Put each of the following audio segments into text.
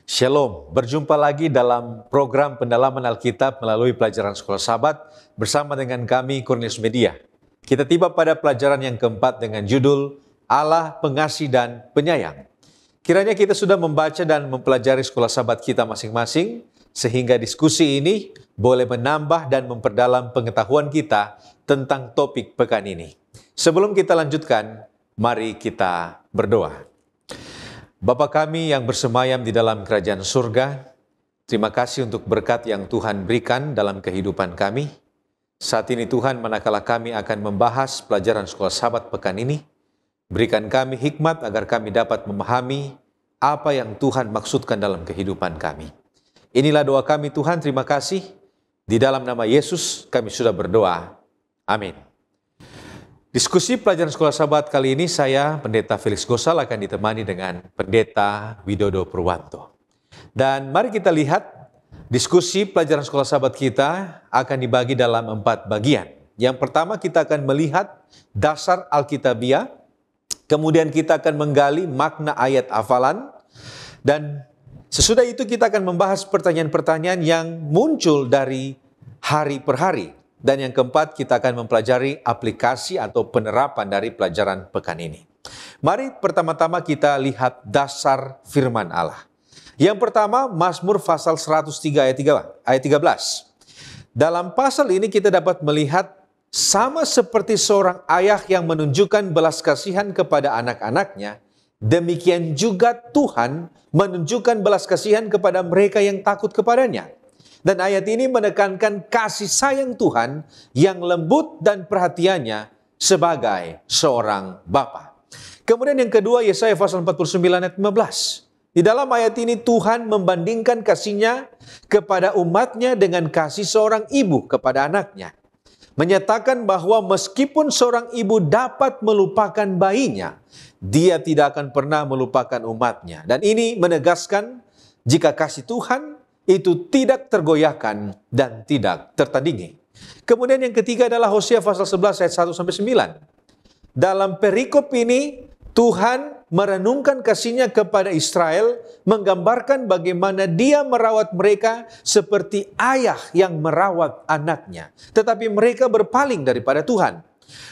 Shalom, berjumpa lagi dalam program pendalaman Alkitab melalui pelajaran Sekolah Sabat bersama dengan kami Cornelius Media. Kita tiba pada pelajaran yang keempat dengan judul Allah Pengasih dan Penyayang. Kiranya kita sudah membaca dan mempelajari Sekolah Sabat kita masing-masing, sehingga diskusi ini boleh menambah dan memperdalam pengetahuan kita tentang topik pekan ini. Sebelum kita lanjutkan, mari kita berdoa. Bapa kami yang bersemayam di dalam kerajaan surga, terima kasih untuk berkat yang Tuhan berikan dalam kehidupan kami. Saat ini Tuhan, manakala kami akan membahas pelajaran Sekolah Sabat pekan ini, berikan kami hikmat agar kami dapat memahami apa yang Tuhan maksudkan dalam kehidupan kami. Inilah doa kami Tuhan, terima kasih. Di dalam nama Yesus kami sudah berdoa. Amin. Diskusi pelajaran Sekolah Sabat kali ini saya, Pendeta Felix Gosal, akan ditemani dengan Pendeta Widodo Purwanto. Dan mari kita lihat diskusi pelajaran Sekolah Sabat kita akan dibagi dalam 4 bagian. Yang pertama kita akan melihat dasar Alkitabiah, kemudian kita akan menggali makna ayat hafalan, dan sesudah itu kita akan membahas pertanyaan-pertanyaan yang muncul dari hari per hari. Dan yang keempat, kita akan mempelajari aplikasi atau penerapan dari pelajaran pekan ini. Mari pertama-tama kita lihat dasar firman Allah. Yang pertama, Mazmur pasal 103 ayat 13. Dalam pasal ini kita dapat melihat sama seperti seorang ayah yang menunjukkan belas kasihan kepada anak-anaknya, demikian juga Tuhan menunjukkan belas kasihan kepada mereka yang takut kepadanya. Dan ayat ini menekankan kasih sayang Tuhan yang lembut dan perhatiannya sebagai seorang bapa. Kemudian yang kedua, Yesaya pasal 49 ayat 15. Di dalam ayat ini Tuhan membandingkan kasihnya kepada umatnya dengan kasih seorang ibu kepada anaknya. Menyatakan bahwa meskipun seorang ibu dapat melupakan bayinya, dia tidak akan pernah melupakan umatnya. Dan ini menegaskan jika kasih Tuhan itu tidak tergoyahkan dan tidak tertandingi. Kemudian yang ketiga adalah Hosea pasal 11 ayat 1-9. Dalam perikop ini, Tuhan merenungkan kasihnya kepada Israel, menggambarkan bagaimana dia merawat mereka seperti ayah yang merawat anaknya. Tetapi mereka berpaling daripada Tuhan.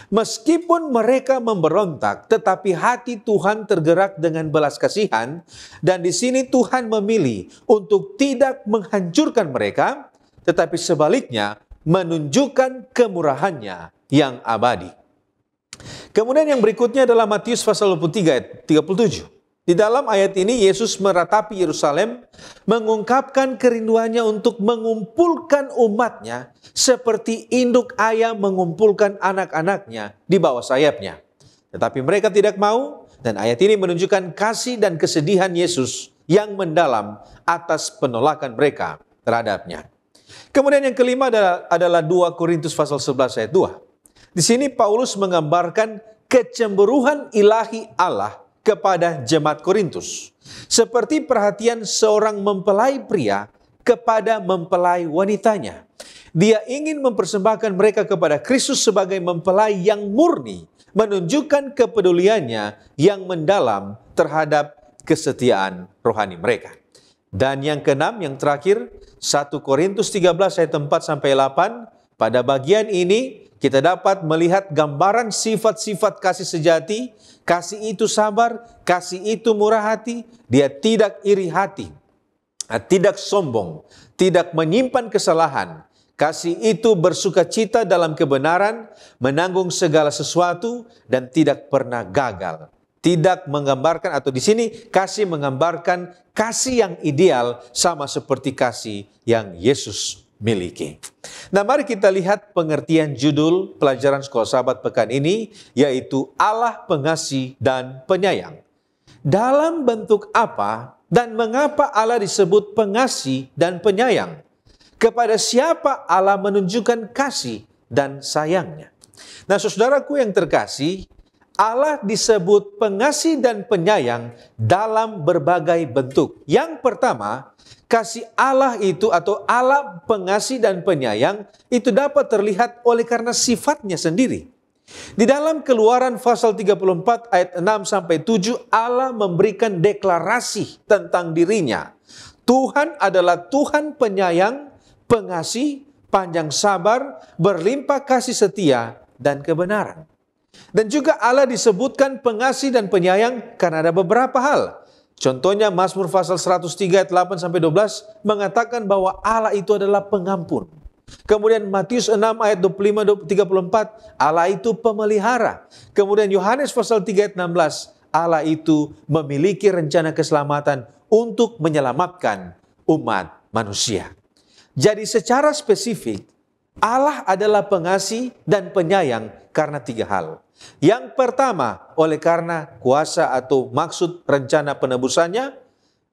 Meskipun mereka memberontak, tetapi hati Tuhan tergerak dengan belas kasihan, dan di sini Tuhan memilih untuk tidak menghancurkan mereka, tetapi sebaliknya menunjukkan kemurahannya yang abadi. Kemudian yang berikutnya adalah Matius pasal 23 ayat 37. Di dalam ayat ini Yesus meratapi Yerusalem, mengungkapkan kerinduannya untuk mengumpulkan umatnya seperti induk ayam mengumpulkan anak-anaknya di bawah sayapnya. Tetapi mereka tidak mau, dan ayat ini menunjukkan kasih dan kesedihan Yesus yang mendalam atas penolakan mereka terhadapnya. Kemudian yang kelima adalah 2 Korintus pasal 11 ayat 2. Di sini Paulus menggambarkan kecemburuan ilahi Allah kepada jemaat Korintus, seperti perhatian seorang mempelai pria kepada mempelai wanitanya. Dia ingin mempersembahkan mereka kepada Kristus sebagai mempelai yang murni, menunjukkan kepeduliannya yang mendalam terhadap kesetiaan rohani mereka. Dan yang keenam, yang terakhir, 1 Korintus 13 ayat 4-8. Pada bagian ini kita dapat melihat gambaran sifat-sifat kasih sejati. Kasih itu sabar, kasih itu murah hati, dia tidak iri hati, tidak sombong, tidak menyimpan kesalahan. Kasih itu bersuka cita dalam kebenaran, menanggung segala sesuatu, dan tidak pernah gagal. Tidak menggambarkan, atau di sini kasih menggambarkan kasih yang ideal sama seperti kasih yang Yesus miliki. Nah, mari kita lihat pengertian judul pelajaran Sekolah Sabat pekan ini, yaitu Allah Pengasih dan Penyayang. Dalam bentuk apa dan mengapa Allah disebut pengasih dan penyayang? Kepada siapa Allah menunjukkan kasih dan sayangnya? Nah, saudaraku yang terkasih, Allah disebut pengasih dan penyayang dalam berbagai bentuk. Yang pertama, kasih Allah itu atau Allah pengasih dan penyayang itu dapat terlihat oleh karena sifatnya sendiri. Di dalam Keluaran pasal 34 ayat 6 sampai 7, Allah memberikan deklarasi tentang dirinya. Tuhan adalah Tuhan penyayang, pengasih, panjang sabar, berlimpah kasih setia, dan kebenaran. Dan juga Allah disebutkan pengasih dan penyayang karena ada beberapa hal. Contohnya Mazmur pasal 103 ayat 8 sampai 12 mengatakan bahwa Allah itu adalah pengampun. Kemudian Matius 6 ayat 25-34, Allah itu pemelihara. Kemudian Yohanes pasal 3 ayat 16, Allah itu memiliki rencana keselamatan untuk menyelamatkan umat manusia. Jadi secara spesifik, Allah adalah pengasih dan penyayang karena 3 hal. Yang pertama, oleh karena kuasa atau maksud rencana penebusannya,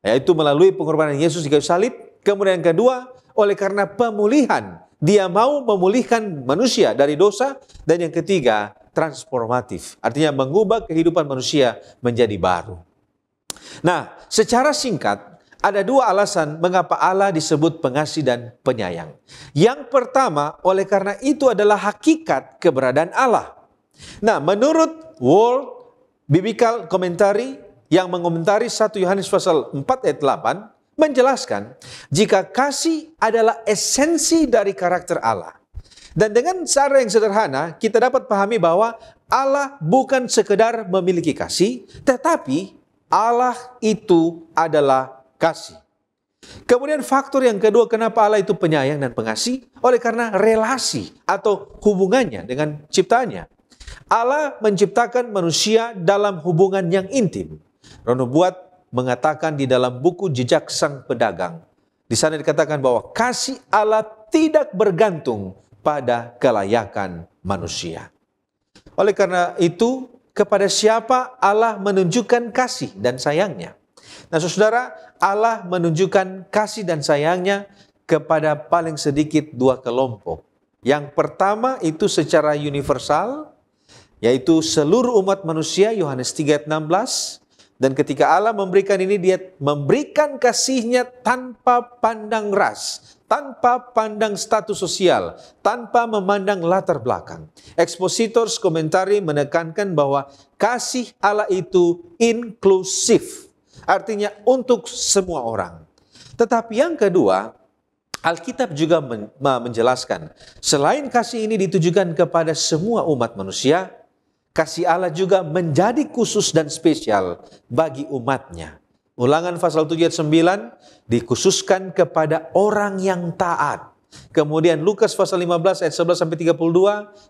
yaitu melalui pengorbanan Yesus di kayu salib. Kemudian yang kedua, oleh karena pemulihan. Dia mau memulihkan manusia dari dosa. Dan yang ketiga, transformatif. Artinya mengubah kehidupan manusia menjadi baru. Nah, secara singkat, ada 2 alasan mengapa Allah disebut pengasih dan penyayang. Yang pertama, oleh karena itu adalah hakikat keberadaan Allah. Nah, menurut World Biblical Commentary yang mengomentari 1 Yohanes pasal 4 ayat 8, menjelaskan jika kasih adalah esensi dari karakter Allah. Dan dengan cara yang sederhana, kita dapat pahami bahwa Allah bukan sekedar memiliki kasih, tetapi Allah itu adalah kasih. Kemudian faktor yang kedua kenapa Allah itu penyayang dan pengasih, oleh karena relasi atau hubungannya dengan ciptaannya. Allah menciptakan manusia dalam hubungan yang intim. Nubuat mengatakan di dalam buku Jejak Sang Pedagang. Di sana dikatakan bahwa kasih Allah tidak bergantung pada kelayakan manusia. Oleh karena itu, kepada siapa Allah menunjukkan kasih dan sayangnya? Nah, saudara, Allah menunjukkan kasih dan sayangnya kepada paling sedikit 2 kelompok. Yang pertama itu secara universal, yaitu seluruh umat manusia, Yohanes 3 ayat 16. Dan ketika Allah memberikan ini, dia memberikan kasihnya tanpa pandang ras, tanpa pandang status sosial, tanpa memandang latar belakang. Expositors komentari menekankan bahwa kasih Allah itu inklusif, artinya untuk semua orang. Tetapi yang kedua, Alkitab juga menjelaskan, selain kasih ini ditujukan kepada semua umat manusia, kasih Allah juga menjadi khusus dan spesial bagi umatnya. Ulangan pasal 7 ayat 9 dikhususkan kepada orang yang taat. Kemudian Lukas pasal 15 ayat 11 sampai 32,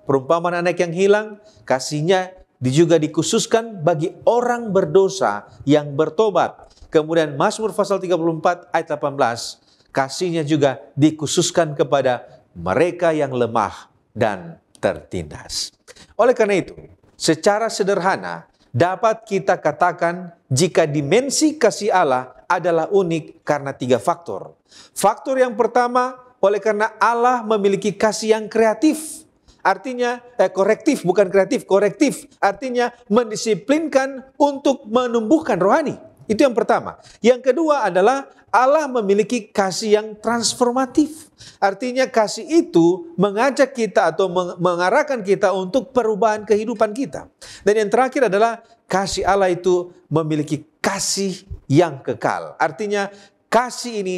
perumpamaan anak yang hilang, kasihnya juga dikhususkan bagi orang berdosa yang bertobat. Kemudian Mazmur pasal 34 ayat 18, kasihnya juga dikhususkan kepada mereka yang lemah dan tertindas. Oleh karena itu, secara sederhana, dapat kita katakan jika dimensi kasih Allah adalah unik karena 3 faktor. Faktor yang pertama, oleh karena Allah memiliki kasih yang kreatif. Artinya, korektif, bukan kreatif, korektif. Artinya, mendisiplinkan untuk menumbuhkan rohani. Itu yang pertama. Yang kedua adalah Allah memiliki kasih yang transformatif. Artinya kasih itu mengajak kita atau mengarahkan kita untuk perubahan kehidupan kita. Dan yang terakhir adalah kasih Allah itu memiliki kasih yang kekal. Artinya kasih ini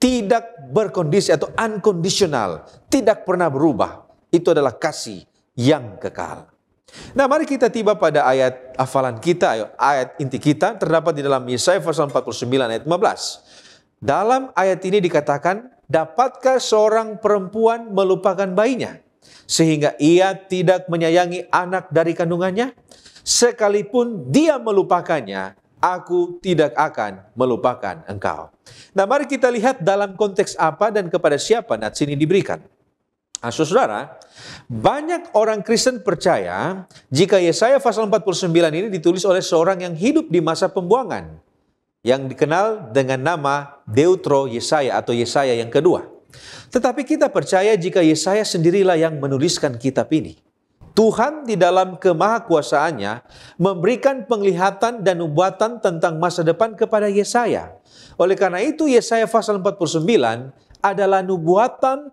tidak berkondisi atau unconditional, tidak pernah berubah. Itu adalah kasih yang kekal. Nah, mari kita tiba pada ayat hafalan kita, ayat inti kita terdapat di dalam Yesaya pasal 49 ayat 15. Dalam ayat ini dikatakan, dapatkah seorang perempuan melupakan bayinya, sehingga ia tidak menyayangi anak dari kandungannya? Sekalipun dia melupakannya, aku tidak akan melupakan engkau. Nah, mari kita lihat dalam konteks apa dan kepada siapa nats ini diberikan. Nah, saudara, banyak orang Kristen percaya jika Yesaya pasal 49 ini ditulis oleh seorang yang hidup di masa pembuangan, yang dikenal dengan nama Deutero Yesaya atau Yesaya yang kedua. Tetapi kita percaya jika Yesaya sendirilah yang menuliskan kitab ini. Tuhan di dalam kemahakuasaannya memberikan penglihatan dan nubuatan tentang masa depan kepada Yesaya. Oleh karena itu Yesaya pasal 49 adalah nubuatan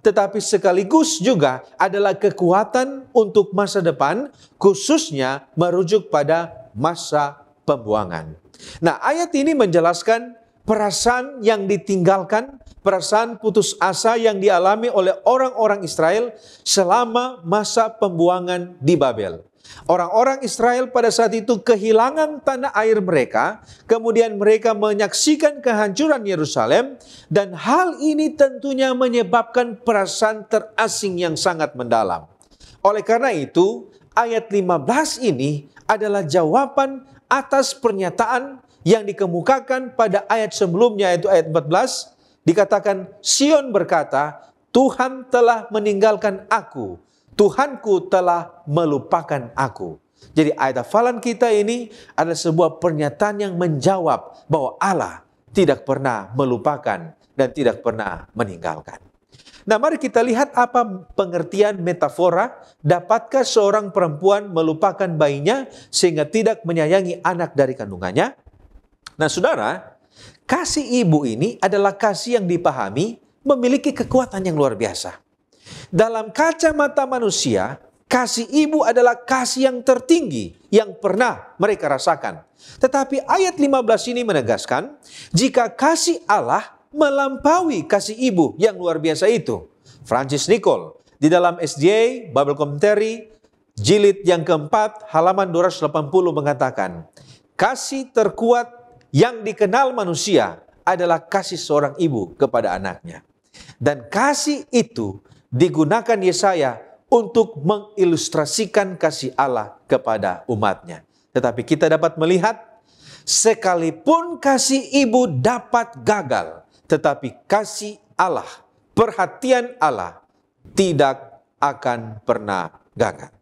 tetapi sekaligus juga adalah kekuatan untuk masa depan, khususnya merujuk pada masa pembuangan. Nah, ayat ini menjelaskan perasaan yang ditinggalkan, perasaan putus asa yang dialami oleh orang-orang Israel selama masa pembuangan di Babel. Orang-orang Israel pada saat itu kehilangan tanah air mereka, kemudian mereka menyaksikan kehancuran Yerusalem, dan hal ini tentunya menyebabkan perasaan terasing yang sangat mendalam. Oleh karena itu, ayat 15 ini adalah jawaban atas pernyataan yang dikemukakan pada ayat sebelumnya, yaitu ayat 14, dikatakan, Sion berkata, Tuhan telah meninggalkan aku, Tuhanku telah melupakan aku. Jadi ayat hafalan kita ini adalah sebuah pernyataan yang menjawab bahwa Allah tidak pernah melupakan dan tidak pernah meninggalkan. Nah, mari kita lihat apa pengertian metafora. Dapatkah seorang perempuan melupakan bayinya sehingga tidak menyayangi anak dari kandungannya? Nah, saudara, kasih ibu ini adalah kasih yang dipahami memiliki kekuatan yang luar biasa. Dalam kacamata manusia, kasih ibu adalah kasih yang tertinggi yang pernah mereka rasakan. Tetapi ayat 15 ini menegaskan, jika kasih Allah melampaui kasih ibu yang luar biasa itu. Francis Nicole di dalam SDA Bible Commentary jilid yang keempat halaman 280 mengatakan, kasih terkuat yang dikenal manusia adalah kasih seorang ibu kepada anaknya. Dan kasih itu digunakan Yesaya untuk mengilustrasikan kasih Allah kepada umatnya. Tetapi kita dapat melihat, sekalipun kasih ibu dapat gagal, tetapi kasih Allah, perhatian Allah tidak akan pernah gagal.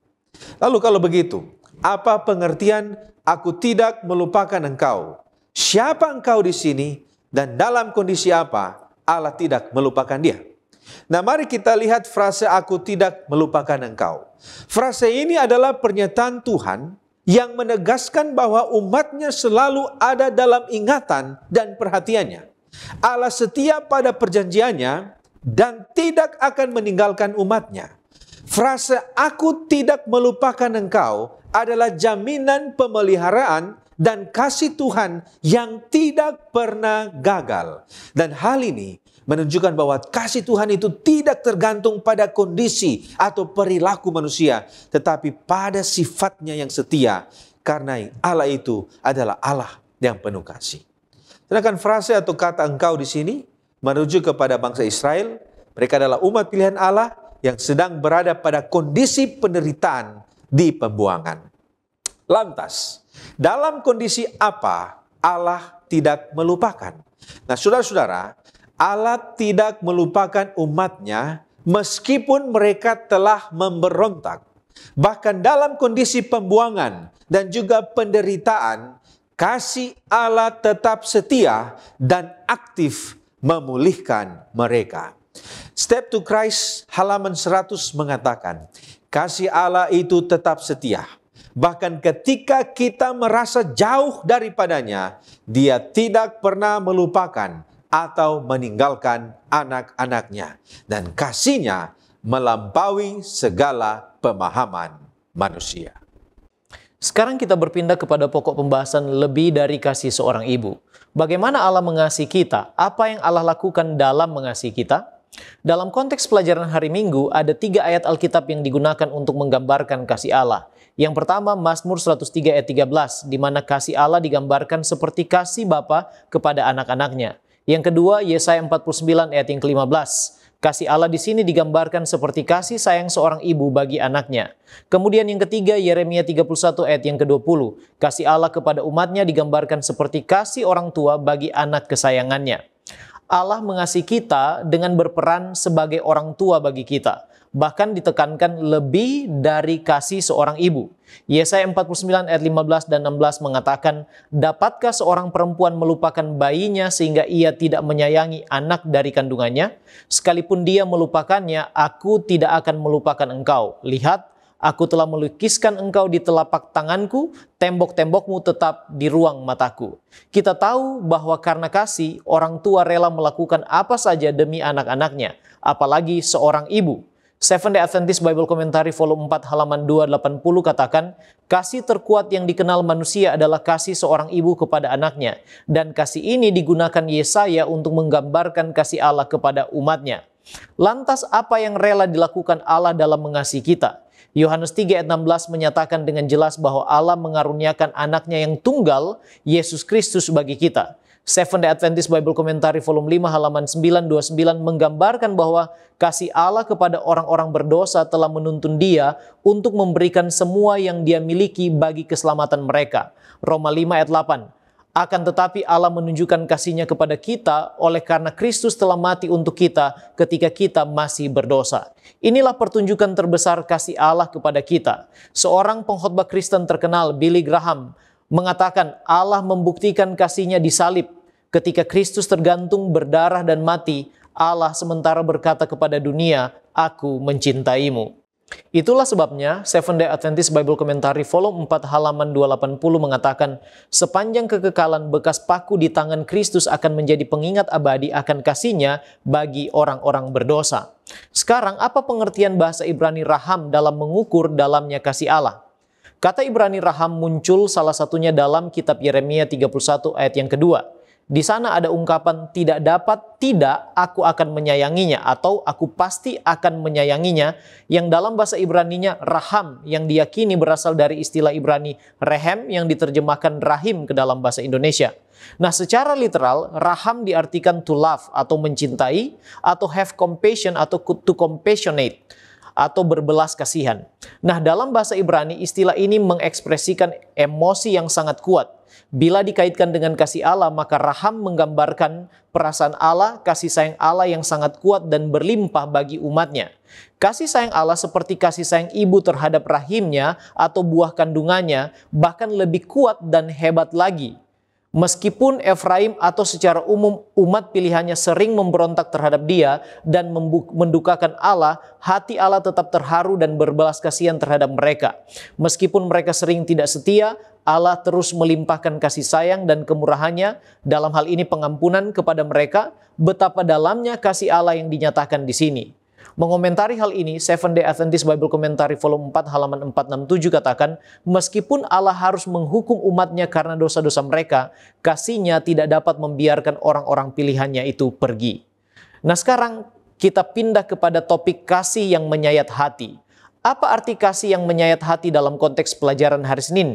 Lalu kalau begitu, apa pengertian aku tidak melupakan engkau? Siapa engkau di sini dan dalam kondisi apa Allah tidak melupakan dia? Nah, mari kita lihat frase aku tidak melupakan engkau. Frase ini adalah pernyataan Tuhan yang menegaskan bahwa umatnya selalu ada dalam ingatan dan perhatiannya. Allah setia pada perjanjiannya dan tidak akan meninggalkan umatnya. Frase aku tidak melupakan engkau adalah jaminan pemeliharaan dan kasih Tuhan yang tidak pernah gagal. Dan hal ini menunjukkan bahwa kasih Tuhan itu tidak tergantung pada kondisi atau perilaku manusia, tetapi pada sifatnya yang setia, karena Allah itu adalah Allah yang penuh kasih. Sedangkan frase atau kata engkau di sini merujuk kepada bangsa Israel. Mereka adalah umat pilihan Allah yang sedang berada pada kondisi penderitaan di pembuangan. Lantas, dalam kondisi apa Allah tidak melupakan? Nah, saudara-saudara, Allah tidak melupakan umatnya meskipun mereka telah memberontak. Bahkan dalam kondisi pembuangan dan juga penderitaan, kasih Allah tetap setia dan aktif memulihkan mereka. Step to Christ halaman 100 mengatakan, kasih Allah itu tetap setia. Bahkan ketika kita merasa jauh daripadanya, Dia tidak pernah melupakan atau meninggalkan anak-anaknya. Dan kasih-Nya melampaui segala pemahaman manusia. Sekarang kita berpindah kepada pokok pembahasan lebih dari kasih seorang ibu. Bagaimana Allah mengasihi kita? Apa yang Allah lakukan dalam mengasihi kita? Dalam konteks pelajaran hari Minggu, ada 3 ayat Alkitab yang digunakan untuk menggambarkan kasih Allah. Yang pertama, Mazmur 103 ayat 13, di mana kasih Allah digambarkan seperti kasih Bapa kepada anak-anaknya. Yang kedua, Yesaya 49 ayat yang ke-15. Kasih Allah di sini digambarkan seperti kasih sayang seorang ibu bagi anaknya. Kemudian yang ketiga, Yeremia 31 ayat yang ke-20. Kasih Allah kepada umatnya digambarkan seperti kasih orang tua bagi anak kesayangannya. Allah mengasihi kita dengan berperan sebagai orang tua bagi kita. Bahkan ditekankan lebih dari kasih seorang ibu. Yesaya 49 ayat 15 dan 16 mengatakan, dapatkah seorang perempuan melupakan bayinya sehingga ia tidak menyayangi anak dari kandungannya? Sekalipun dia melupakannya, aku tidak akan melupakan engkau. Lihat, Aku telah melukiskan engkau di telapak tanganku, tembok-tembokmu tetap di ruang mataku. Kita tahu bahwa karena kasih, orang tua rela melakukan apa saja demi anak-anaknya, apalagi seorang ibu. Seventh Day Adventist Bible Commentary volume 4 halaman 280 katakan, kasih terkuat yang dikenal manusia adalah kasih seorang ibu kepada anaknya. Dan kasih ini digunakan Yesaya untuk menggambarkan kasih Allah kepada umatnya. Lantas apa yang rela dilakukan Allah dalam mengasihi kita? Yohanes 3 ayat 16 menyatakan dengan jelas bahwa Allah mengaruniakan anaknya yang tunggal, Yesus Kristus bagi kita. Seventh Day Adventist Bible Commentary volume 5 halaman 929 menggambarkan bahwa kasih Allah kepada orang-orang berdosa telah menuntun Dia untuk memberikan semua yang Dia miliki bagi keselamatan mereka. Roma 5 ayat 8. Akan tetapi Allah menunjukkan kasih-Nya kepada kita oleh karena Kristus telah mati untuk kita ketika kita masih berdosa. Inilah pertunjukan terbesar kasih Allah kepada kita. Seorang pengkhotbah Kristen terkenal, Billy Graham, mengatakan Allah membuktikan kasih-Nya di salib. Ketika Kristus tergantung, berdarah dan mati, Allah sementara berkata kepada dunia, "Aku mencintaimu." Itulah sebabnya Seventh Day Adventist Bible Commentary volume 4 halaman 280 mengatakan, sepanjang kekekalan bekas paku di tangan Kristus akan menjadi pengingat abadi akan kasih-Nya bagi orang-orang berdosa. Sekarang apa pengertian bahasa Ibrani raham dalam mengukur dalamnya kasih Allah? Kata Ibrani raham muncul salah satunya dalam kitab Yeremia 31 ayat yang kedua. Di sana ada ungkapan tidak aku akan menyayanginya atau aku pasti akan menyayanginya, yang dalam bahasa Ibraninya raham, yang diyakini berasal dari istilah Ibrani rehem yang diterjemahkan rahim ke dalam bahasa Indonesia. Nah, secara literal raham diartikan to love atau mencintai, atau have compassion atau to compassionate atau berbelas kasihan. Nah, dalam bahasa Ibrani istilah ini mengekspresikan emosi yang sangat kuat. Bila dikaitkan dengan kasih Allah, maka raham menggambarkan perasaan Allah, kasih sayang Allah yang sangat kuat dan berlimpah bagi umatnya. Kasih sayang Allah seperti kasih sayang ibu terhadap rahimnya atau buah kandungannya, bahkan lebih kuat dan hebat lagi. Meskipun Efraim atau secara umum umat pilihannya sering memberontak terhadap Dia dan mendukakan Allah, hati Allah tetap terharu dan berbelas kasihan terhadap mereka. Meskipun mereka sering tidak setia, Allah terus melimpahkan kasih sayang dan kemurahannya, dalam hal ini pengampunan kepada mereka. Betapa dalamnya kasih Allah yang dinyatakan di sini. Mengomentari hal ini, Seventh Day Adventist Bible Commentary volume 4 halaman 467 katakan, meskipun Allah harus menghukum umatnya karena dosa-dosa mereka, kasih-Nya tidak dapat membiarkan orang-orang pilihannya itu pergi. Nah, sekarang kita pindah kepada topik kasih yang menyayat hati. Apa arti kasih yang menyayat hati dalam konteks pelajaran hari Senin?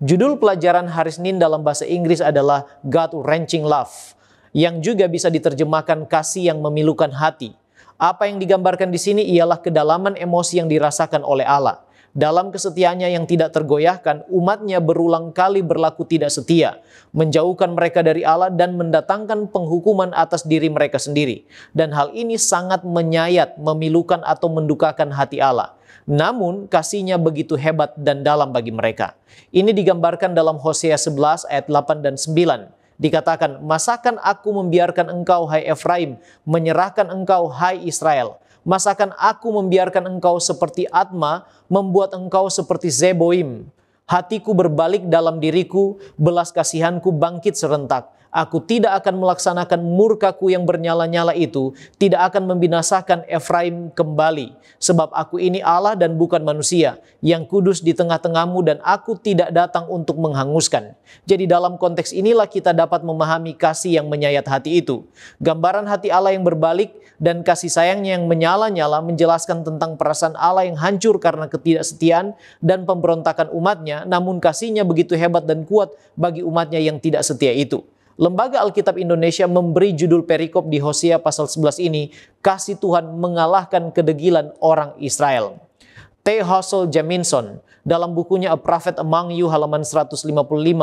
Judul pelajaran hari Senin dalam bahasa Inggris adalah God-wrenching love, yang juga bisa diterjemahkan kasih yang memilukan hati. Apa yang digambarkan di sini ialah kedalaman emosi yang dirasakan oleh Allah. Dalam kesetiaannya yang tidak tergoyahkan, umatnya berulang kali berlaku tidak setia, menjauhkan mereka dari Allah dan mendatangkan penghukuman atas diri mereka sendiri. Dan hal ini sangat menyayat, memilukan atau mendukakan hati Allah. Namun kasih-Nya begitu hebat dan dalam bagi mereka. Ini digambarkan dalam Hosea 11 ayat 8 dan 9. Dikatakan, masakan aku membiarkan engkau hai Efraim, menyerahkan engkau hai Israel. Masakan aku membiarkan engkau seperti Adma, membuat engkau seperti Zeboim. Hatiku berbalik dalam diriku, belas kasihanku bangkit serentak. Aku tidak akan melaksanakan murkaku yang bernyala-nyala itu, tidak akan membinasakan Efraim kembali. Sebab aku ini Allah dan bukan manusia, yang kudus di tengah-tengahmu dan aku tidak datang untuk menghanguskan. Jadi dalam konteks inilah kita dapat memahami kasih yang menyayat hati itu. Gambaran hati Allah yang berbalik dan kasih sayangnya yang menyala-nyala menjelaskan tentang perasaan Allah yang hancur karena ketidaksetiaan dan pemberontakan umatnya, namun kasih-Nya begitu hebat dan kuat bagi umatnya yang tidak setia itu. Lembaga Alkitab Indonesia memberi judul perikop di Hosea pasal 11 ini, kasih Tuhan mengalahkan kedegilan orang Israel. T. Hossel Jamison dalam bukunya A Prophet Among You halaman 155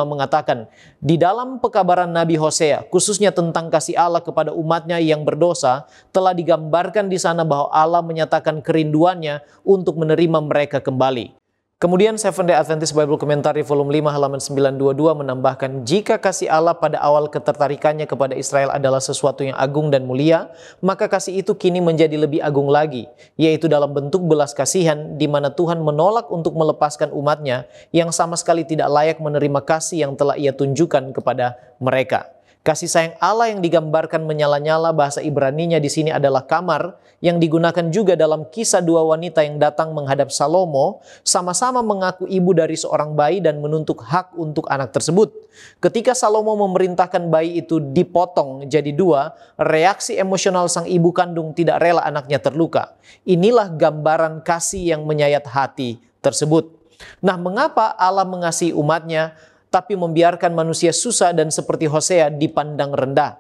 mengatakan, di dalam pekabaran Nabi Hosea, khususnya tentang kasih Allah kepada umatnya yang berdosa, telah digambarkan di sana bahwa Allah menyatakan kerinduannya untuk menerima mereka kembali. Kemudian Seventh-day Adventist Bible Commentary volume 5 halaman 922 menambahkan, jika kasih Allah pada awal ketertarikannya kepada Israel adalah sesuatu yang agung dan mulia, maka kasih itu kini menjadi lebih agung lagi, yaitu dalam bentuk belas kasihan, di mana Tuhan menolak untuk melepaskan umatnya yang sama sekali tidak layak menerima kasih yang telah Ia tunjukkan kepada mereka. Kasih sayang Allah yang digambarkan menyala-nyala, bahasa Ibraninya di sini adalah kamar, yang digunakan juga dalam kisah dua wanita yang datang menghadap Salomo, sama-sama mengaku ibu dari seorang bayi dan menuntut hak untuk anak tersebut. Ketika Salomo memerintahkan bayi itu dipotong jadi dua, reaksi emosional sang ibu kandung tidak rela anaknya terluka. Inilah gambaran kasih yang menyayat hati tersebut. Nah, mengapa Allah mengasihi umatnya tapi membiarkan manusia susah dan seperti Hosea dipandang rendah?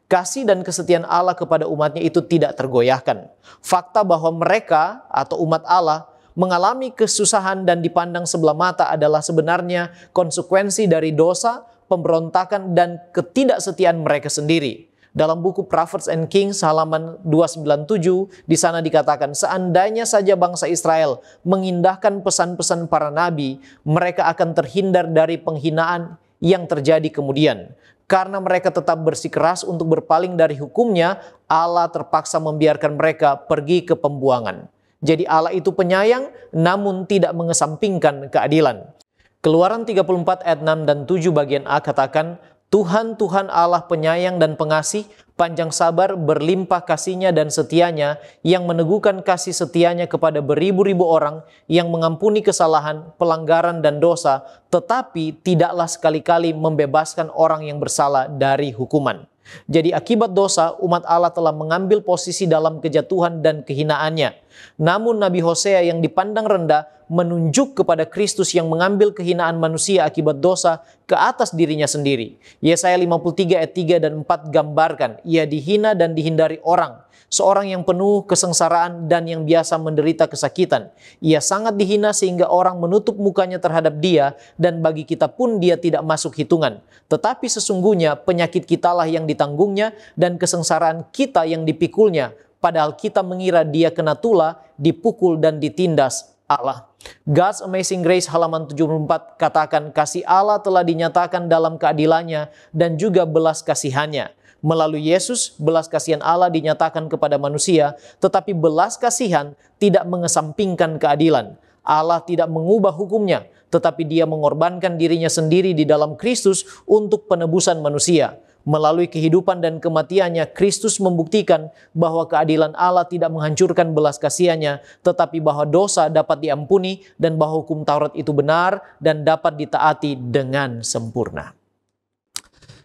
Kasih dan kesetiaan Allah kepada umatnya itu tidak tergoyahkan. Fakta bahwa mereka atau umat Allah mengalami kesusahan dan dipandang sebelah mata adalah sebenarnya konsekuensi dari dosa, pemberontakan, dan ketidaksetiaan mereka sendiri. Dalam buku Prophets and Kings halaman 297, di sana dikatakan, seandainya saja bangsa Israel mengindahkan pesan-pesan para nabi, mereka akan terhindar dari penghinaan yang terjadi kemudian. Karena mereka tetap bersikeras untuk berpaling dari hukumnya, Allah terpaksa membiarkan mereka pergi ke pembuangan. Jadi Allah itu penyayang, namun tidak mengesampingkan keadilan. Keluaran 34 ayat 6 dan 7 bagian A katakan, Tuhan Allah penyayang dan pengasih, panjang sabar, berlimpah kasihnya dan setianya, yang meneguhkan kasih setianya kepada beribu-ribu orang, yang mengampuni kesalahan, pelanggaran dan dosa, tetapi tidaklah sekali-kali membebaskan orang yang bersalah dari hukuman. Jadi akibat dosa, umat Allah telah mengambil posisi dalam kejatuhan dan kehinaannya. Namun Nabi Hosea yang dipandang rendah menunjuk kepada Kristus yang mengambil kehinaan manusia akibat dosa ke atas dirinya sendiri. Yesaya 53 ayat 3 dan 4 gambarkan, ia dihina dan dihindari orang, seorang yang penuh kesengsaraan dan yang biasa menderita kesakitan. Ia sangat dihina sehingga orang menutup mukanya terhadap dia, dan bagi kita pun dia tidak masuk hitungan. Tetapi sesungguhnya penyakit kitalah yang ditanggungnya dan kesengsaraan kita yang dipikulnya, padahal kita mengira dia kena tulah, dipukul dan ditindas Allah. God's Amazing Grace halaman 74 katakan, kasih Allah telah dinyatakan dalam keadilannya dan juga belas kasihannya. Melalui Yesus, belas kasihan Allah dinyatakan kepada manusia, tetapi belas kasihan tidak mengesampingkan keadilan. Allah tidak mengubah hukumnya, tetapi Dia mengorbankan dirinya sendiri di dalam Kristus untuk penebusan manusia. Melalui kehidupan dan kematiannya, Kristus membuktikan bahwa keadilan Allah tidak menghancurkan belas kasihannya, tetapi bahwa dosa dapat diampuni dan bahwa hukum Taurat itu benar dan dapat ditaati dengan sempurna.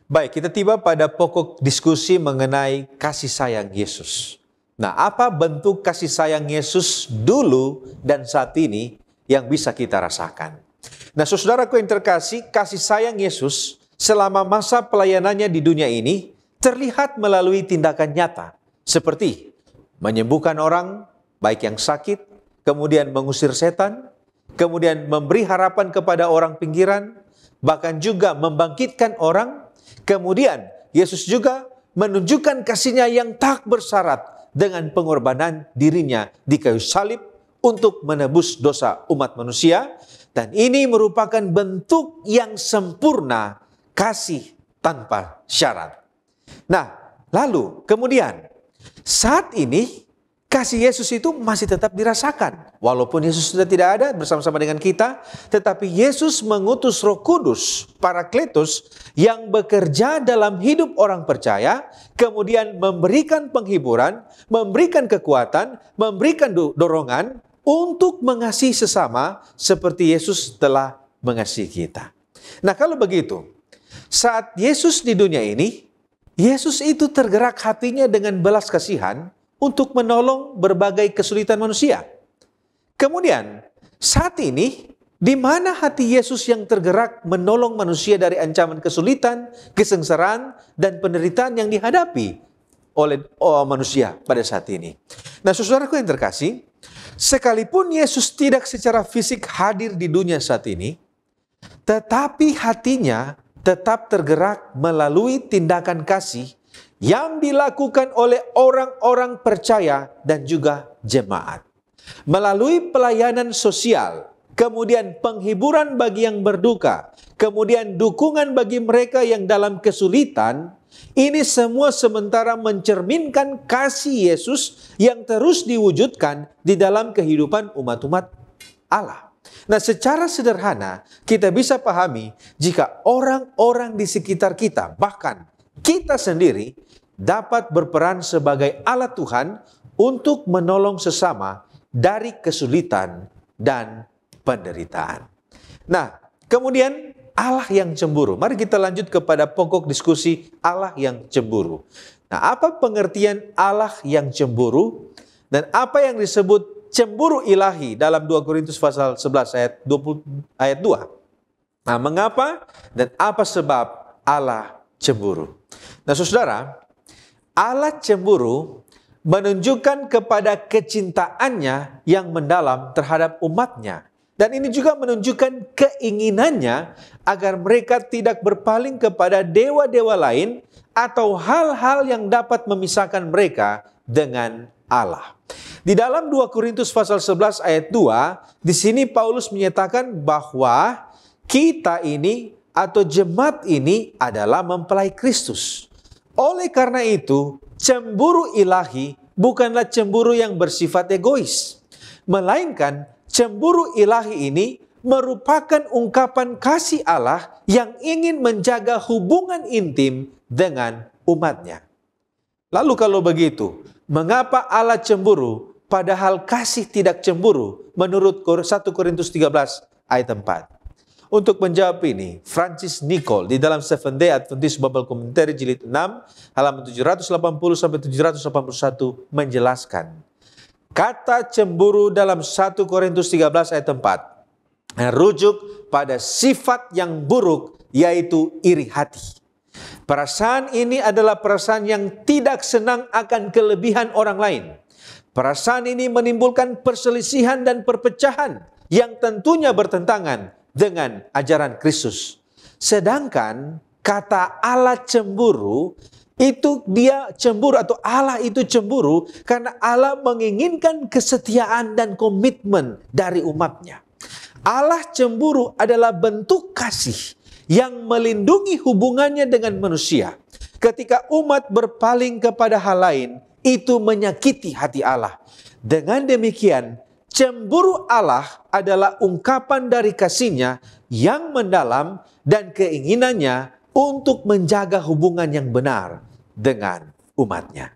Baik, kita tiba pada pokok diskusi mengenai kasih sayang Yesus. Nah, apa bentuk kasih sayang Yesus dulu dan saat ini yang bisa kita rasakan? Nah, saudaraku yang terkasih, kasih sayang Yesus selama masa pelayanannya di dunia ini terlihat melalui tindakan nyata, seperti menyembuhkan orang, baik yang sakit, kemudian mengusir setan, kemudian memberi harapan kepada orang pinggiran, bahkan juga membangkitkan orang. Kemudian Yesus juga menunjukkan kasih-Nya yang tak bersyarat dengan pengorbanan dirinya di kayu salib untuk menebus dosa umat manusia, dan ini merupakan bentuk yang sempurna kasih tanpa syarat. Nah, lalu kemudian saat ini kasih Yesus itu masih tetap dirasakan. Walaupun Yesus sudah tidak ada bersama-sama dengan kita, tetapi Yesus mengutus Roh Kudus, Parakletus, yang bekerja dalam hidup orang percaya, kemudian memberikan penghiburan, memberikan kekuatan, memberikan dorongan untuk mengasihi sesama seperti Yesus telah mengasihi kita. Nah, kalau begitu, saat Yesus di dunia ini, Yesus itu tergerak hatinya dengan belas kasihan untuk menolong berbagai kesulitan manusia. Kemudian, saat ini, di mana hati Yesus yang tergerak menolong manusia dari ancaman kesulitan, kesengsaraan, dan penderitaan yang dihadapi oleh manusia pada saat ini? Nah, saudaraku yang terkasih, sekalipun Yesus tidak secara fisik hadir di dunia saat ini, tetapi hatinya tetap tergerak melalui tindakan kasih yang dilakukan oleh orang-orang percaya dan juga jemaat. Melalui pelayanan sosial, kemudian penghiburan bagi yang berduka, kemudian dukungan bagi mereka yang dalam kesulitan. Ini semua sementara mencerminkan kasih Yesus yang terus diwujudkan di dalam kehidupan umat-umat Allah. Nah, secara sederhana kita bisa pahami jika orang-orang di sekitar kita, bahkan kita sendiri, dapat berperan sebagai alat Tuhan untuk menolong sesama dari kesulitan dan penderitaan. Nah, kemudian Allah yang cemburu. Mari kita lanjut kepada pokok diskusi Allah yang cemburu. Nah, apa pengertian Allah yang cemburu dan apa yang disebut cemburu ilahi dalam 2 Korintus pasal 11 ayat 2? Nah, mengapa dan apa sebab Allah cemburu? Nah, saudara, Allah cemburu menunjukkan kepada kecintaannya yang mendalam terhadap umatnya. Dan ini juga menunjukkan keinginannya agar mereka tidak berpaling kepada dewa-dewa lain atau hal-hal yang dapat memisahkan mereka dengan Allah. Di dalam 2 Korintus pasal 11 ayat 2, di sini Paulus menyatakan bahwa kita ini atau jemaat ini adalah mempelai Kristus. Oleh karena itu, cemburu ilahi bukanlah cemburu yang bersifat egois, melainkan cemburu ilahi ini merupakan ungkapan kasih Allah yang ingin menjaga hubungan intim dengan umatnya. Lalu kalau begitu, mengapa Allah cemburu padahal kasih tidak cemburu menurut 1 Korintus 13 ayat 4? Untuk menjawab ini, Francis Nicole di dalam Seventh Day Adventist Bible Commentary jilid 6 halaman 780-781 menjelaskan, kata cemburu dalam 1 Korintus 13 ayat 4 merujuk pada sifat yang buruk, yaitu iri hati. Perasaan ini adalah perasaan yang tidak senang akan kelebihan orang lain. Perasaan ini menimbulkan perselisihan dan perpecahan yang tentunya bertentangan dengan ajaran Kristus. Sedangkan kata Allah cemburu, itu dia cemburu atau Allah itu cemburu karena Allah menginginkan kesetiaan dan komitmen dari umatnya. Allah cemburu adalah bentuk kasih yang melindungi hubungannya dengan manusia. Ketika umat berpaling kepada hal lain, itu menyakiti hati Allah. Dengan demikian, cemburu Allah adalah ungkapan dari kasih-Nya yang mendalam dan keinginannya untuk menjaga hubungan yang benar dengan umatnya.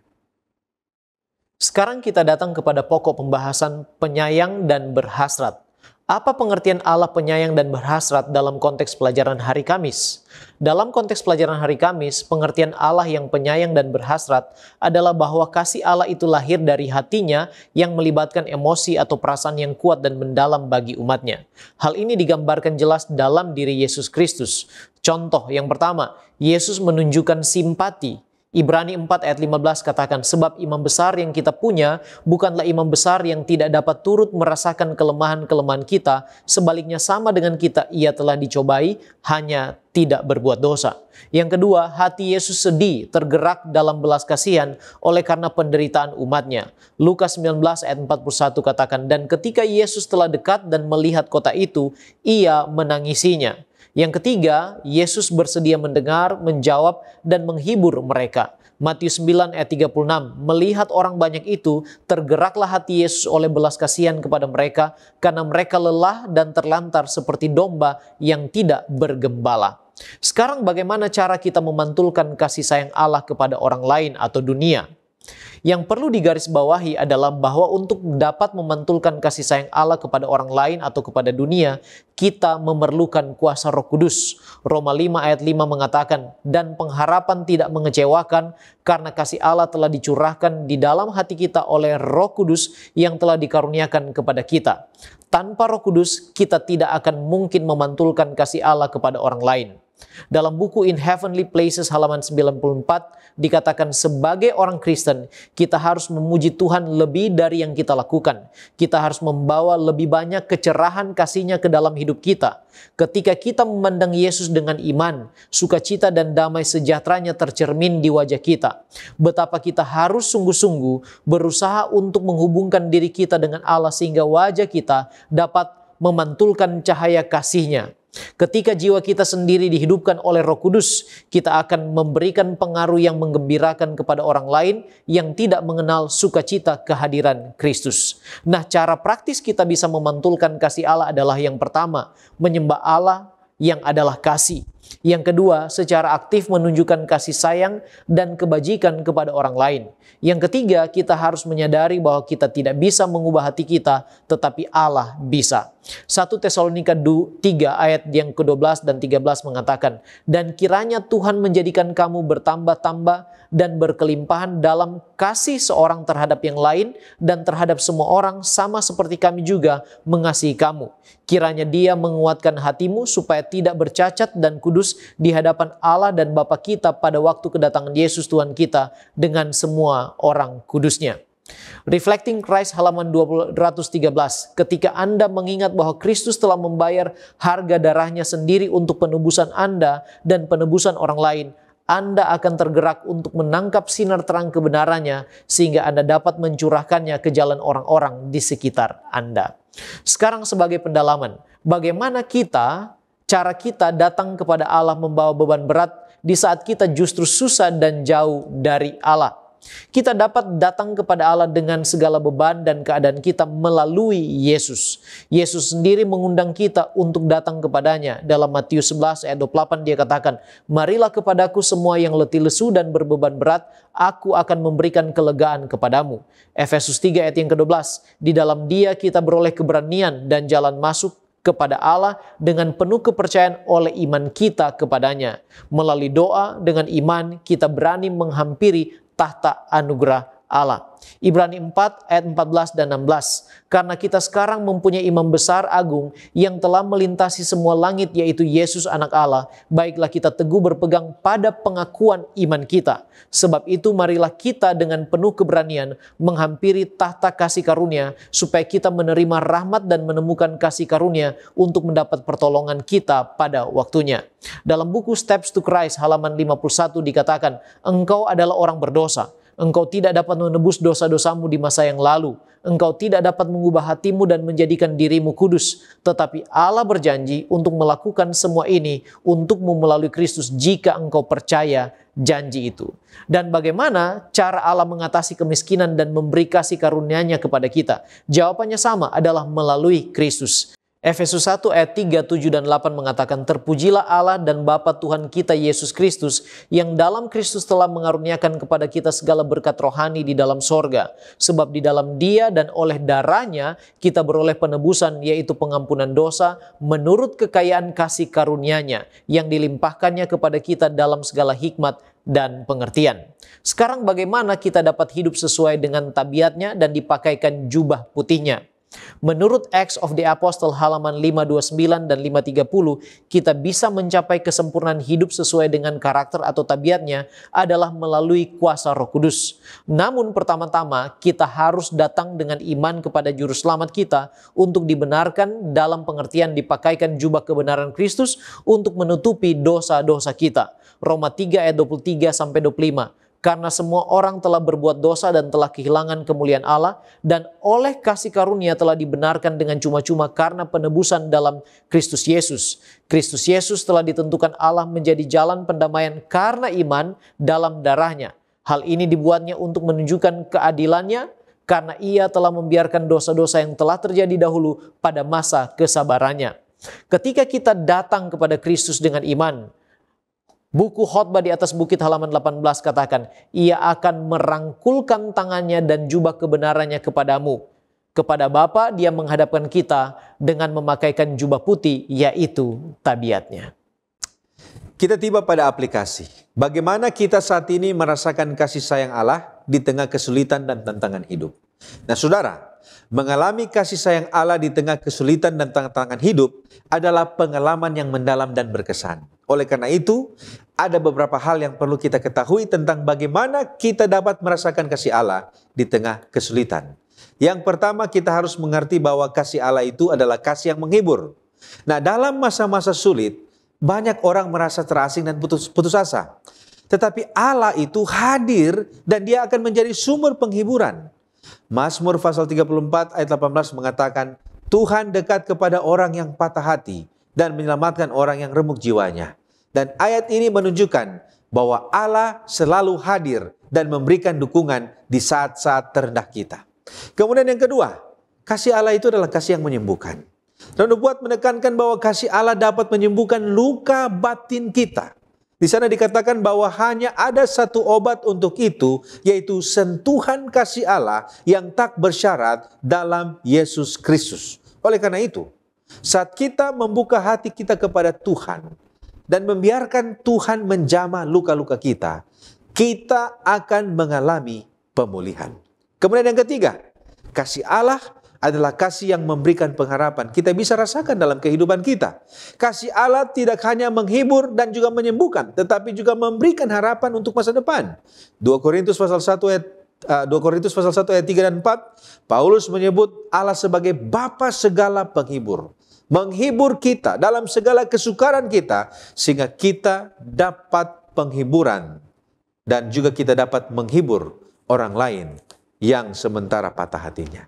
Sekarang kita datang kepada pokok pembahasan penyayang dan berhasrat. Apa pengertian Allah penyayang dan berhasrat dalam konteks pelajaran hari Kamis? Dalam konteks pelajaran hari Kamis, pengertian Allah yang penyayang dan berhasrat adalah bahwa kasih Allah itu lahir dari hatinya yang melibatkan emosi atau perasaan yang kuat dan mendalam bagi umatnya. Hal ini digambarkan jelas dalam diri Yesus Kristus. Contoh yang pertama, Yesus menunjukkan simpati. Ibrani 4 ayat 15 katakan, sebab imam besar yang kita punya bukanlah imam besar yang tidak dapat turut merasakan kelemahan-kelemahan kita. Sebaliknya sama dengan kita, ia telah dicobai, hanya tidak berbuat dosa. Yang kedua, hati Yesus sedih, tergerak dalam belas kasihan oleh karena penderitaan umatnya. Lukas 19 ayat 41 katakan, dan ketika Yesus telah dekat dan melihat kota itu, ia menangisinya. Yang ketiga, Yesus bersedia mendengar, menjawab, dan menghibur mereka. Matius 9 ayat 36, melihat orang banyak itu, tergeraklah hati Yesus oleh belas kasihan kepada mereka, karena mereka lelah dan terlantar seperti domba yang tidak bergembala. Sekarang bagaimana cara kita memantulkan kasih sayang Allah kepada orang lain atau dunia? Yang perlu digarisbawahi adalah bahwa untuk dapat memantulkan kasih sayang Allah kepada orang lain atau kepada dunia, kita memerlukan kuasa Roh Kudus. Roma 5 ayat 5 mengatakan, dan pengharapan tidak mengecewakan karena kasih Allah telah dicurahkan di dalam hati kita oleh Roh Kudus yang telah dikaruniakan kepada kita. Tanpa Roh Kudus, kita tidak akan mungkin memantulkan kasih Allah kepada orang lain. Dalam buku In Heavenly Places halaman 94 dikatakan sebagai orang Kristen kita harus memuji Tuhan lebih dari yang kita lakukan. Kita harus membawa lebih banyak kecerahan kasih-Nya ke dalam hidup kita. Ketika kita memandang Yesus dengan iman, sukacita dan damai sejahtera-Nya tercermin di wajah kita. Betapa kita harus sungguh-sungguh berusaha untuk menghubungkan diri kita dengan Allah sehingga wajah kita dapat memantulkan cahaya kasih-Nya. Ketika jiwa kita sendiri dihidupkan oleh Roh Kudus, kita akan memberikan pengaruh yang menggembirakan kepada orang lain yang tidak mengenal sukacita kehadiran Kristus. Nah, cara praktis kita bisa memantulkan kasih Allah adalah yang pertama, menyembah Allah yang adalah kasih. Yang kedua, secara aktif menunjukkan kasih sayang dan kebajikan kepada orang lain. Yang ketiga, kita harus menyadari bahwa kita tidak bisa mengubah hati kita, tetapi Allah bisa. 1 Tesalonika 3 ayat yang ke-12 dan 13 mengatakan, "Dan kiranya Tuhan menjadikan kamu bertambah-tambah dan berkelimpahan dalam kasih seorang terhadap yang lain dan terhadap semua orang, sama seperti kami juga mengasihi kamu. Kiranya Dia menguatkan hatimu supaya tidak bercacat dan kudus di hadapan Allah dan Bapa kita pada waktu kedatangan Yesus Tuhan kita dengan semua orang kudusnya." Reflecting Christ halaman 213. Ketika Anda mengingat bahwa Kristus telah membayar harga darahnya sendiri untuk penebusan Anda dan penebusan orang lain, Anda akan tergerak untuk menangkap sinar terang kebenarannya sehingga Anda dapat mencurahkannya ke jalan orang-orang di sekitar Anda. Sekarang sebagai pendalaman, bagaimana cara kita datang kepada Allah membawa beban berat di saat kita justru susah dan jauh dari Allah? Kita dapat datang kepada Allah dengan segala beban dan keadaan kita melalui Yesus. Yesus sendiri mengundang kita untuk datang kepadanya. Dalam Matius 11 ayat 28 Dia katakan, "Marilah kepadaku semua yang letih lesu dan berbeban berat, aku akan memberikan kelegaan kepadamu." Efesus 3 ayat yang ke-12, di dalam Dia kita beroleh keberanian dan jalan masuk kepada Allah dengan penuh kepercayaan oleh iman kita kepadanya. Melalui doa dengan iman kita berani menghampiri tahta anugerah Allah. Ibrani 4 ayat 14 dan 16. Karena kita sekarang mempunyai imam besar agung yang telah melintasi semua langit, yaitu Yesus anak Allah, baiklah kita teguh berpegang pada pengakuan iman kita. Sebab itu marilah kita dengan penuh keberanian menghampiri tahta kasih karunia, supaya kita menerima rahmat dan menemukan kasih karunia untuk mendapat pertolongan kita pada waktunya. Dalam buku Steps to Christ halaman 51 dikatakan, "Engkau adalah orang berdosa. Engkau tidak dapat menebus dosa-dosamu di masa yang lalu. Engkau tidak dapat mengubah hatimu dan menjadikan dirimu kudus. Tetapi Allah berjanji untuk melakukan semua ini untukmu melalui Kristus jika engkau percaya janji itu." Dan bagaimana cara Allah mengatasi kemiskinan dan memberi kasih karunia-Nya kepada kita? Jawabannya sama, adalah melalui Kristus. Efesus 1 ayat 3, 7, dan 8 mengatakan, "Terpujilah Allah dan Bapa Tuhan kita Yesus Kristus, yang dalam Kristus telah mengaruniakan kepada kita segala berkat rohani di dalam sorga. Sebab di dalam Dia dan oleh darahnya kita beroleh penebusan, yaitu pengampunan dosa, menurut kekayaan kasih karunia-Nya, yang dilimpahkannya kepada kita dalam segala hikmat dan pengertian." Sekarang bagaimana kita dapat hidup sesuai dengan tabiatnya dan dipakaikan jubah putihnya? Menurut Acts of the Apostle halaman 529 dan 530, kita bisa mencapai kesempurnaan hidup sesuai dengan karakter atau tabiatnya adalah melalui kuasa Roh Kudus. Namun pertama-tama kita harus datang dengan iman kepada Juru Selamat kita untuk dibenarkan dalam pengertian dipakaikan jubah kebenaran Kristus untuk menutupi dosa-dosa kita. Roma 3 ayat 23-25. Karena semua orang telah berbuat dosa dan telah kehilangan kemuliaan Allah, dan oleh kasih karunia telah dibenarkan dengan cuma-cuma karena penebusan dalam Kristus Yesus. Kristus Yesus telah ditentukan Allah menjadi jalan pendamaian karena iman dalam darahnya. Hal ini dibuatnya untuk menunjukkan keadilannya, karena Ia telah membiarkan dosa-dosa yang telah terjadi dahulu pada masa kesabarannya. Ketika kita datang kepada Kristus dengan iman, buku Khotbah di atas bukit halaman 18 katakan, Ia akan merangkulkan tangannya dan jubah kebenarannya kepadamu. Kepada Bapa Dia menghadapkan kita dengan memakaikan jubah putih, yaitu tabiatnya. Kita tiba pada aplikasi. Bagaimana kita saat ini merasakan kasih sayang Allah di tengah kesulitan dan tantangan hidup. Nah saudara, mengalami kasih sayang Allah di tengah kesulitan dan tantangan hidup adalah pengalaman yang mendalam dan berkesan. Oleh karena itu, ada beberapa hal yang perlu kita ketahui tentang bagaimana kita dapat merasakan kasih Allah di tengah kesulitan. Yang pertama, kita harus mengerti bahwa kasih Allah itu adalah kasih yang menghibur. Nah, dalam masa-masa sulit, banyak orang merasa terasing dan putus asa. Tetapi Allah itu hadir dan Dia akan menjadi sumber penghiburan. Mazmur pasal 34 ayat 18 mengatakan, Tuhan dekat kepada orang yang patah hati dan menyelamatkan orang yang remuk jiwanya. Dan ayat ini menunjukkan bahwa Allah selalu hadir dan memberikan dukungan di saat-saat terendah kita. Kemudian yang kedua, kasih Allah itu adalah kasih yang menyembuhkan. Dan nubuat menekankan bahwa kasih Allah dapat menyembuhkan luka batin kita. Di sana dikatakan bahwa hanya ada satu obat untuk itu, yaitu sentuhan kasih Allah yang tak bersyarat dalam Yesus Kristus. Oleh karena itu, saat kita membuka hati kita kepada Tuhan dan membiarkan Tuhan menjamah luka-luka kita, kita akan mengalami pemulihan. Kemudian yang ketiga, kasih Allah adalah kasih yang memberikan pengharapan. Kita bisa rasakan dalam kehidupan kita. Kasih Allah tidak hanya menghibur dan juga menyembuhkan, tetapi juga memberikan harapan untuk masa depan. 2 Korintus pasal 1 ayat 3 dan 4, Paulus menyebut Allah sebagai Bapa segala penghibur. Menghibur kita dalam segala kesukaran kita, sehingga kita dapat penghiburan. Dan juga kita dapat menghibur orang lain yang sementara patah hatinya.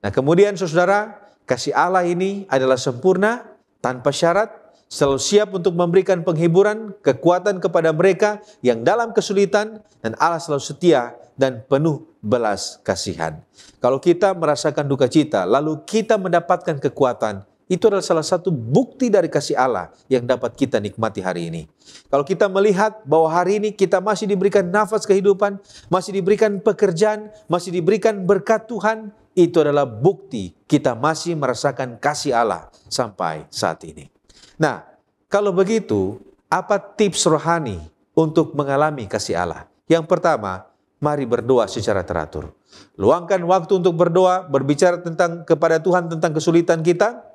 Nah kemudian saudara, kasih Allah ini adalah sempurna, tanpa syarat, selalu siap untuk memberikan penghiburan, kekuatan kepada mereka yang dalam kesulitan, dan Allah selalu setia dan penuh belas kasihan. Kalau kita merasakan duka cita, lalu kita mendapatkan kekuatan, itu adalah salah satu bukti dari kasih Allah yang dapat kita nikmati hari ini. Kalau kita melihat bahwa hari ini kita masih diberikan nafas kehidupan, masih diberikan pekerjaan, masih diberikan berkat Tuhan, itu adalah bukti kita masih merasakan kasih Allah sampai saat ini. Nah, kalau begitu, apa tips rohani untuk mengalami kasih Allah? Yang pertama, mari berdoa secara teratur. Luangkan waktu untuk berdoa, berbicara kepada Tuhan tentang kesulitan kita,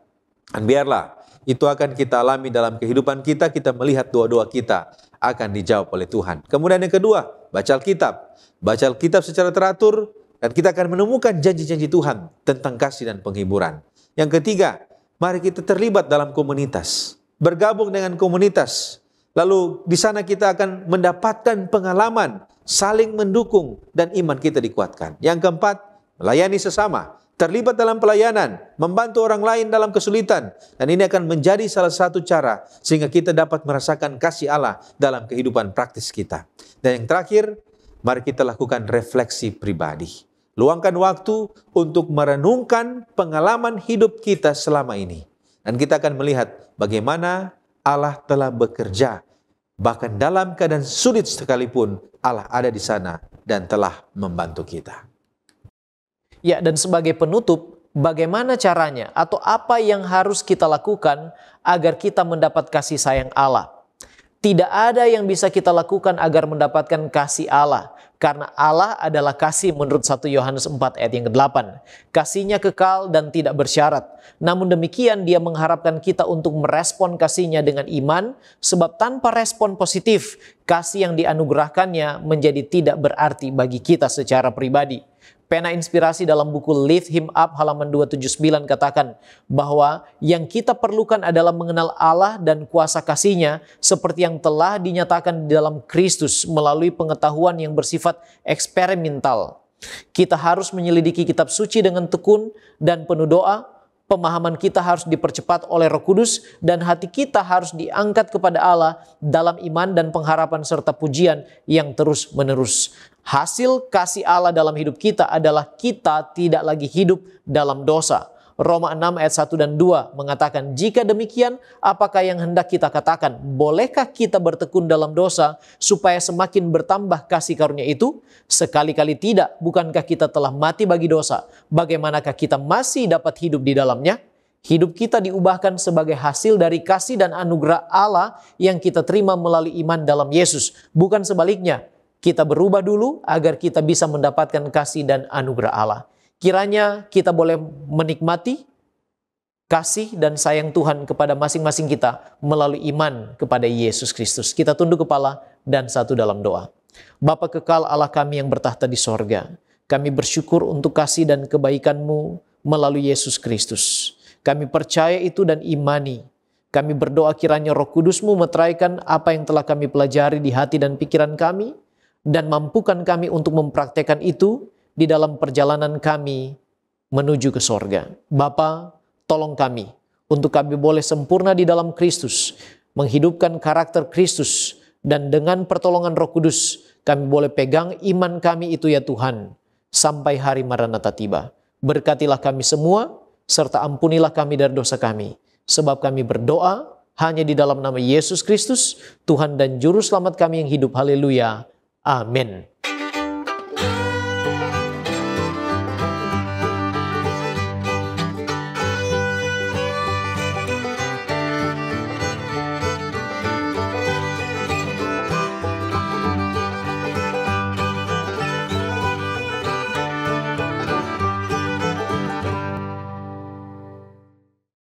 dan biarlah itu akan kita alami dalam kehidupan kita, kita melihat doa-doa kita akan dijawab oleh Tuhan. Kemudian yang kedua, baca Alkitab. Baca Alkitab secara teratur, dan kita akan menemukan janji-janji Tuhan tentang kasih dan penghiburan. Yang ketiga, mari kita terlibat dalam komunitas. Bergabung dengan komunitas. Lalu di sana kita akan mendapatkan pengalaman, saling mendukung, dan iman kita dikuatkan. Yang keempat, melayani sesama. Terlibat dalam pelayanan, membantu orang lain dalam kesulitan. Dan ini akan menjadi salah satu cara sehingga kita dapat merasakan kasih Allah dalam kehidupan praktis kita. Dan yang terakhir, mari kita lakukan refleksi pribadi. Luangkan waktu untuk merenungkan pengalaman hidup kita selama ini. Dan kita akan melihat bagaimana Allah telah bekerja. Bahkan dalam keadaan sulit sekalipun, Allah ada di sana dan telah membantu kita. Ya, dan sebagai penutup, bagaimana caranya atau apa yang harus kita lakukan agar kita mendapat kasih sayang Allah? Tidak ada yang bisa kita lakukan agar mendapatkan kasih Allah, karena Allah adalah kasih menurut 1 Yohanes 4 ayat yang ke-8. Kasihnya kekal dan tidak bersyarat. Namun demikian dia mengharapkan kita untuk merespon kasihnya dengan iman, sebab tanpa respon positif, kasih yang dianugerahkannya menjadi tidak berarti bagi kita secara pribadi. Pena inspirasi dalam buku Lift Him Up halaman 279 katakan bahwa yang kita perlukan adalah mengenal Allah dan kuasa kasih-Nya seperti yang telah dinyatakan di dalam Kristus melalui pengetahuan yang bersifat eksperimental. Kita harus menyelidiki kitab suci dengan tekun dan penuh doa. Pemahaman kita harus dipercepat oleh Roh Kudus dan hati kita harus diangkat kepada Allah dalam iman dan pengharapan serta pujian yang terus-menerus. Hasil kasih Allah dalam hidup kita adalah kita tidak lagi hidup dalam dosa. Roma 6 ayat 1 dan 2 mengatakan, jika demikian, apakah yang hendak kita katakan? Bolehkah kita bertekun dalam dosa supaya semakin bertambah kasih karunia itu? Sekali-kali tidak. Bukankah kita telah mati bagi dosa? Bagaimanakah kita masih dapat hidup di dalamnya? Hidup kita diubahkan sebagai hasil dari kasih dan anugerah Allah yang kita terima melalui iman dalam Yesus. Bukan sebaliknya. Kita berubah dulu agar kita bisa mendapatkan kasih dan anugerah Allah. Kiranya kita boleh menikmati kasih dan sayang Tuhan kepada masing-masing kita melalui iman kepada Yesus Kristus. Kita tunduk kepala dan satu dalam doa. Bapa kekal Allah kami yang bertahta di sorga. Kami bersyukur untuk kasih dan kebaikan-Mu melalui Yesus Kristus. Kami percaya itu dan imani. Kami berdoa kiranya Roh Kudus-Mu meteraikan apa yang telah kami pelajari di hati dan pikiran kami, dan mampukan kami untuk mempraktekkan itu di dalam perjalanan kami menuju ke sorga. Bapa, tolong kami untuk kami boleh sempurna di dalam Kristus, menghidupkan karakter Kristus, dan dengan pertolongan Roh Kudus kami boleh pegang iman kami itu ya Tuhan, sampai hari Maranatha tiba. Berkatilah kami semua, serta ampunilah kami dari dosa kami. Sebab kami berdoa hanya di dalam nama Yesus Kristus, Tuhan dan Juru Selamat kami yang hidup. Haleluya. Amin.